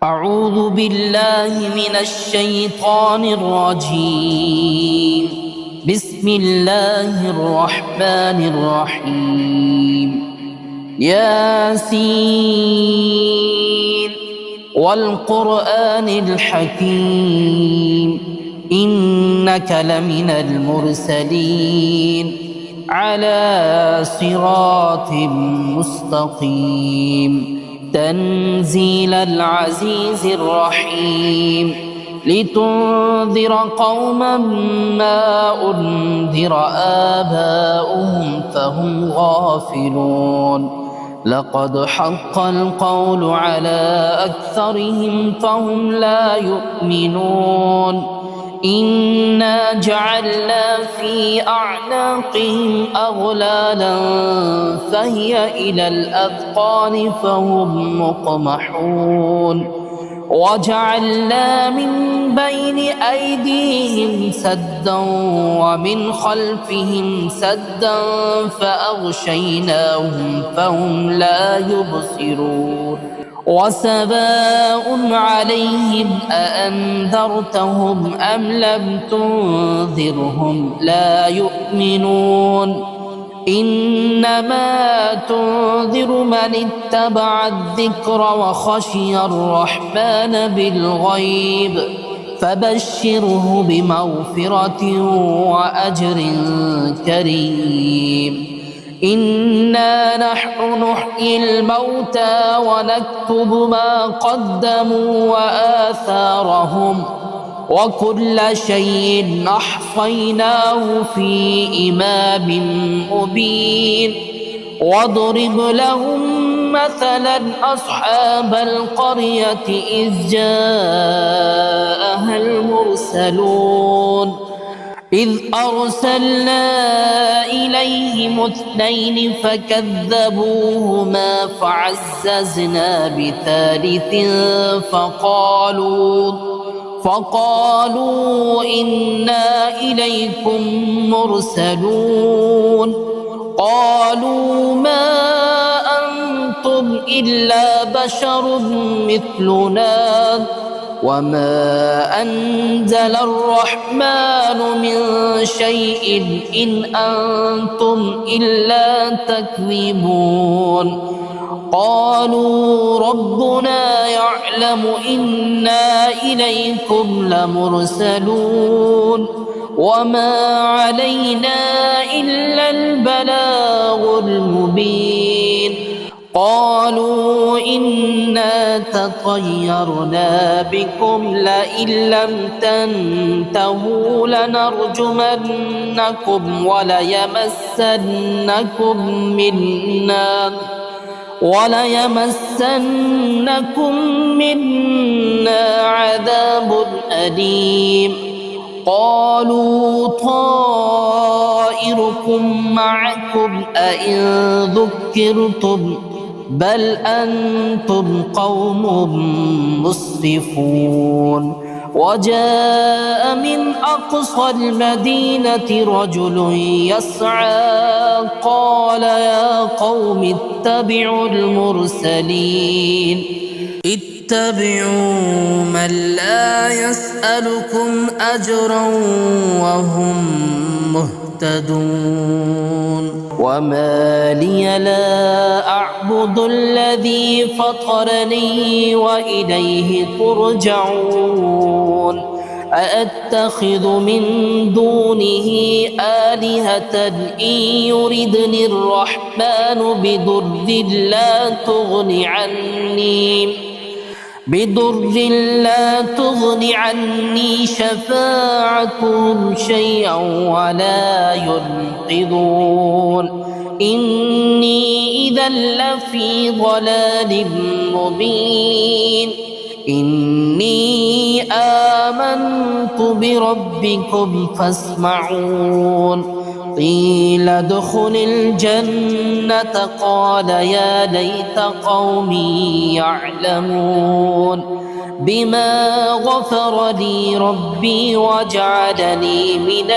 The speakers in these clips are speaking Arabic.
أعوذ بالله من الشيطان الرجيم. بسم الله الرحمن الرحيم. ياسين والقرآن الحكيم إنك لمن المرسلين على صراط مستقيم تنزيل العزيز الرحيم لتنذر قوما ما أنذر آباؤهم فهم غافلون لقد حق القول على أكثرهم فهم لا يؤمنون إنا جعلنا في أعناقهم أغلالا فهي إلى الأذقان فهم مقمحون وجعلنا من بين أيديهم سدا ومن خلفهم سدا فأغشيناهم فهم لا يبصرون وسواء عليهم أأنذرتهم أم لم تنذرهم لا يؤمنون إنما تنذر من اتبع الذكر وخشي الرحمن بالغيب فبشره بمغفرة وأجر كريم إنا نحن نحيي الموتى ونكتب ما قدموا وآثارهم وكل شيء أحصيناه في إمام مبين واضرب لهم مثلا أصحاب القرية إذ جاءها المرسلون إذ أرسلنا إليهم اثنين فكذبوهما فعززنا بثالث فقالوا إنا إليكم مرسلون قالوا ما أنتم إلا بشر مثلنا وما أنزل الرحمن من شيء إن أنتم إلا تكذبون قالوا ربنا يعلم إنا إليكم لمرسلون وما علينا إلا البلاغ المبين قالوا إنا تطيرنا بكم لئن لم تنتهوا لنرجمنكم وليمسنكم منا عذاب أليم قالوا طائركم معكم أئن ذكرتم بل أنتم قوم مسرفون وجاء من أقصى المدينة رجل يسعى قال يا قوم اتبعوا المرسلين اتبعوا من لا يسألكم أجرا وهم مهتدون وما لي لا أعبد الذي فطرني وإليه ترجعون أأتخذ من دونه آلهة إن يردني الرحمن بضر لا تغن عني شفاعتهم شيئا ولا ينقذون إني إذا لفي ضلال مبين إني آمنت بربكم فاسمعون قيل ادخل الجنة قال يا ليت قومي يعلمون بما غفر لي ربي وجعلني من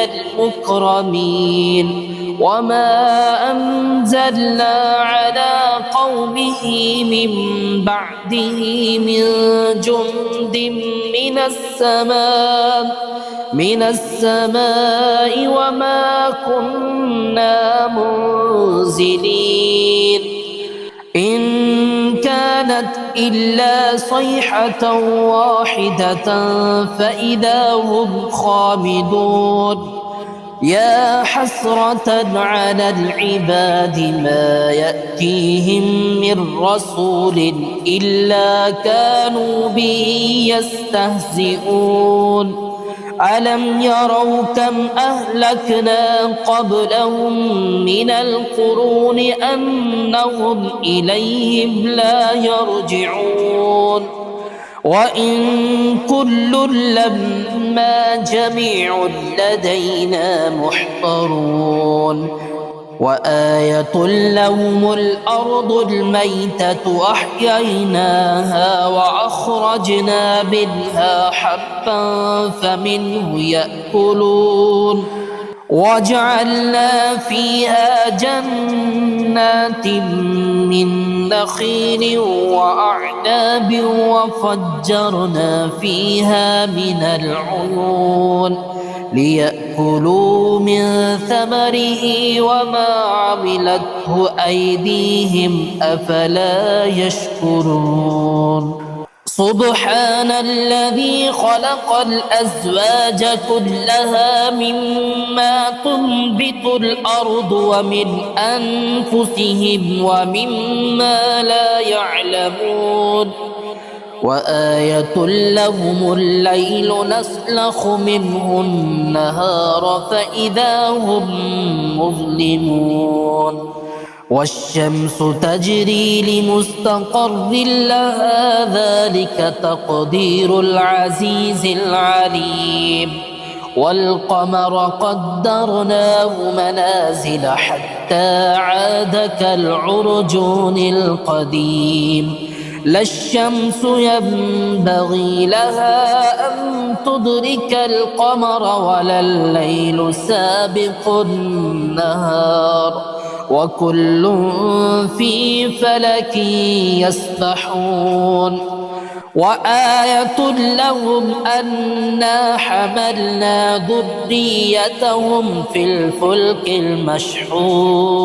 المكرمين وما أنزلنا على قومه من بعده من جند من السماء وما كنا منزلين إن كانت إلا صيحة واحدة فإذا هم خامدون يا حسرة على العباد ما يأتيهم من رسول إلا كانوا به يستهزئون ألم يروا كم أهلكنا قبلهم من القرون أنهم إليهم لا يرجعون وإن كل لما جميع لدينا محضرون وآية لهم الأرض الميتة أحييناها وأخرجنا منها حبا فمنه يأكلون وجعلنا فيها جنات من نخيل وأعناب وفجرنا فيها من العيون ليأكلوا من ثمره وما عملته أيديهم أفلا يشكرون سبحان الذي خلق الأزواج كلها مما تنبت الأرض ومن أنفسهم ومما لا يعلمون وآية لهم الليل نسلخ منه النهار فإذا هم مظلمون والشمس تجري لمستقر لها ذلك تقدير العزيز العليم والقمر قدرناه منازل حتى عاد كالعرجون القديم لا الشمس ينبغي لها أن تدرك القمر ولا الليل سابق النهار وكل في فلك يسبحون وآية لهم أنا حملنا ذريتهم في الفلك المشحون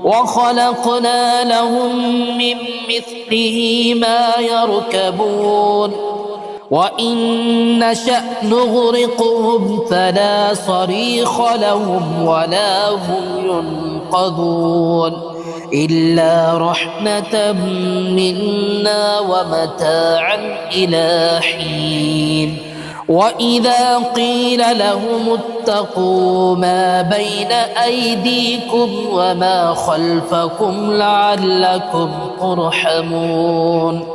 وخلقنا لهم من مثله ما يركبون وإن نشأ نغرقهم فلا صريخ لهم ولا هم ينقذون إلا رحمة منا ومتاعا إلى حين وإذا قيل لهم اتقوا ما بين أيديكم وما خلفكم لعلكم ترحمون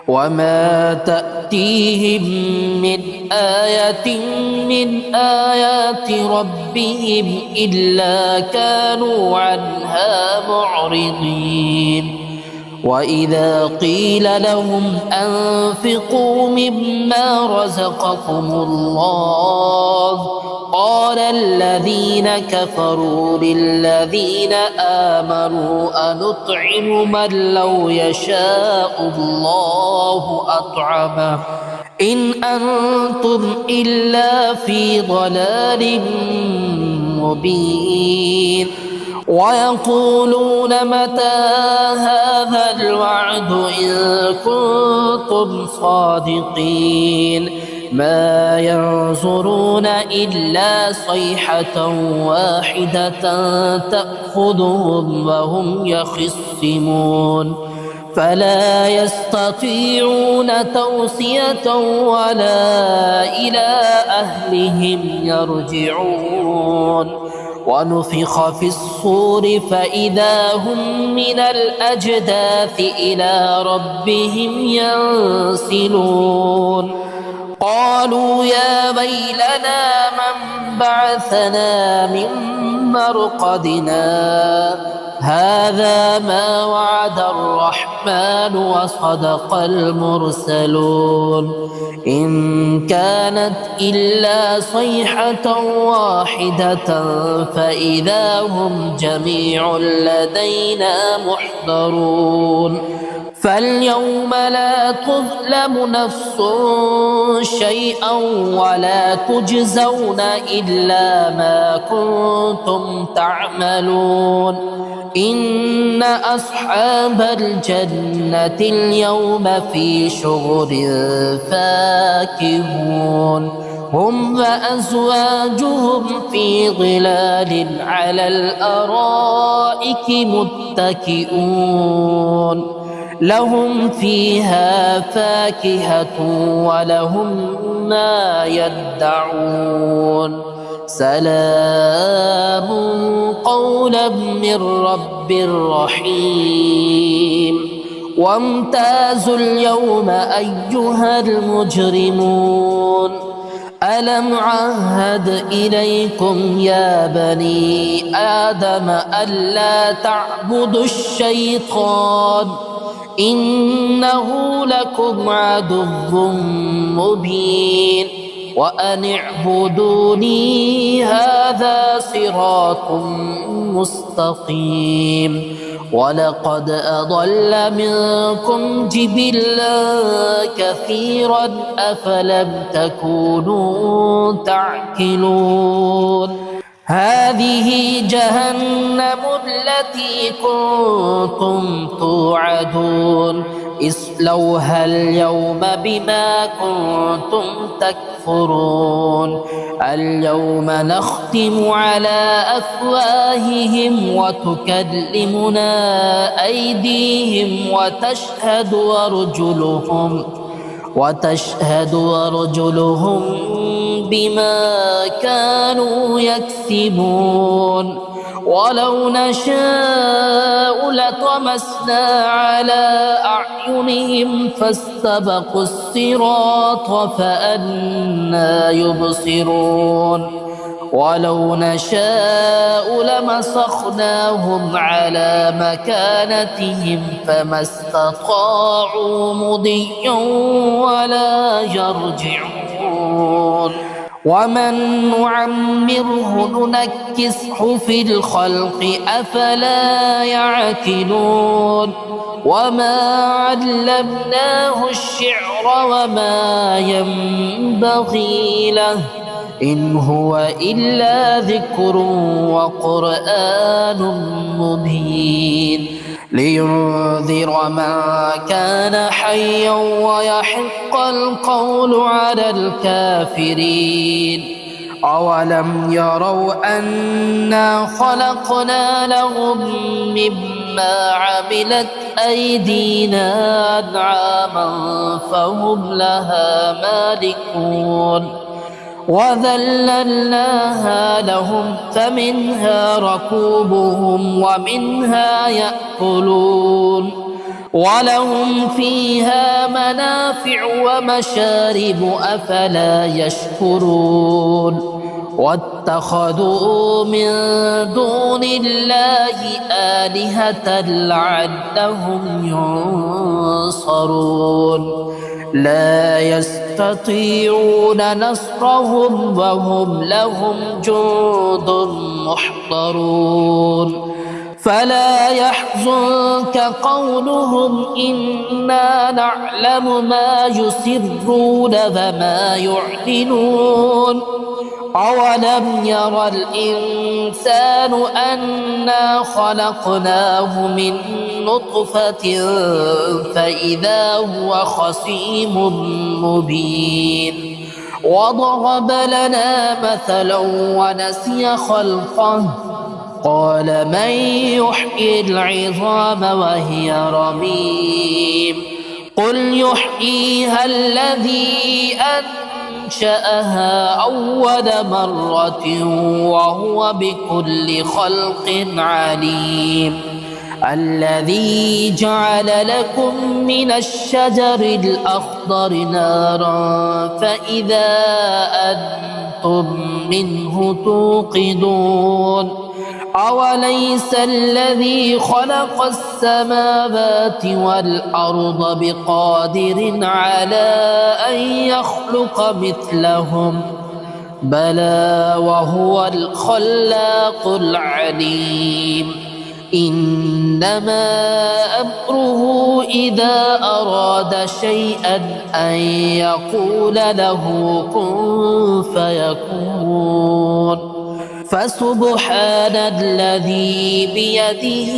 وما تأتيهم من آية من آيات ربهم إلا كانوا عنها معرضين وإذا قيل لهم أنفقوا مما رزقكم الله قال الذين كفروا للذين آمنوا أنطعم من لو يشاء الله أطعمه إن أنتم إلا في ضلال مبين ويقولون متى هذا الوعد إن كنتم صادقين ما ينظرون إلا صيحة واحدة تأخذهم وهم يخصمون فلا يستطيعون توصية ولا إلى أهلهم يرجعون ونفخ في الصور فإذا هم من الأجداث إلى ربهم ينسلون قالوا يا ويلنا من بعثنا من مرقدنا هذا ما وعد الرحمن وصدق المرسلون إن كانت إلا صيحة واحدة فإذا هم جميع لدينا محضرون فاليوم لا تظلم نفس شيئا ولا تجزون إلا ما كنتم تعملون إن أصحاب الجنة اليوم في شغل فاكهون هم وأزواجهم في ظلال على الأرائك متكئون لهم فيها فاكهة ولهم ما يدعون سلام قولا من رب رحيم وامتازوا اليوم أيها المجرمون ألم عهد إليكم يا بني آدم ألا تعبدوا الشيطان إنه لكم عدو مبين وأن اعبدوني هذا صراط مستقيم ولقد أضل منكم جبلا كثيرا أفلم تكونوا تعقلون هذه جهنم التي كنتم توعدون اصلوها اليوم بما كنتم تكفرون اليوم نختم على أفواههم وتكلمنا أيديهم وتشهد أرجلهم بما كانوا يكسبون ولو نشاء لطمسنا على أعينهم فاستبقوا الصراط فأنى يبصرون ولو نشاء لمسخناهم على مكانتهم فما استطاعوا مضيا ولا يرجعون ومن نعمره ننكسه في الخلق أفلا يعقلون وما علمناه الشعر وما ينبغي له إن هو إلا ذكر وقرآن مبين لينذر من كان حيا ويحق القول على الكافرين أولم يروا أنا خلقنا لهم مما عملت أيدينا أنعاما فهم لها مالكون وذللناها لهم فمنها ركوبهم ومنها يأكلون ولهم فيها منافع ومشارب أفلا يشكرون واتخذوا من دون الله آلهة لعلهم ينصرون لا يستطيعون نصرهم وهم لهم جند محضرون فلا يحزنك قولهم إنا نعلم ما يسرون وما يعلنون أولم ير الإنسان أنا خلقناه من نطفة فإذا هو خصيم مبين وضرب لنا مثلا ونسي خلقه قال من يحيي العظام وهي رميم قل يحييها الذي أنشأها أول مرة وهو بكل خلق عليم الذي جعل لكم من الشجر الأخضر نارا فإذا أنتم منه توقدون أوليس الذي خلق السماوات والأرض بقادر على أن يخلق مثلهم بلى وهو الخلاق العليم إنما أمره إذا أراد شيئا أن يقول له كن فيكون فسبحان الذي بيده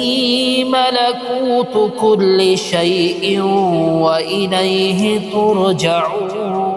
ملكوت كل شيء وإليه ترجعون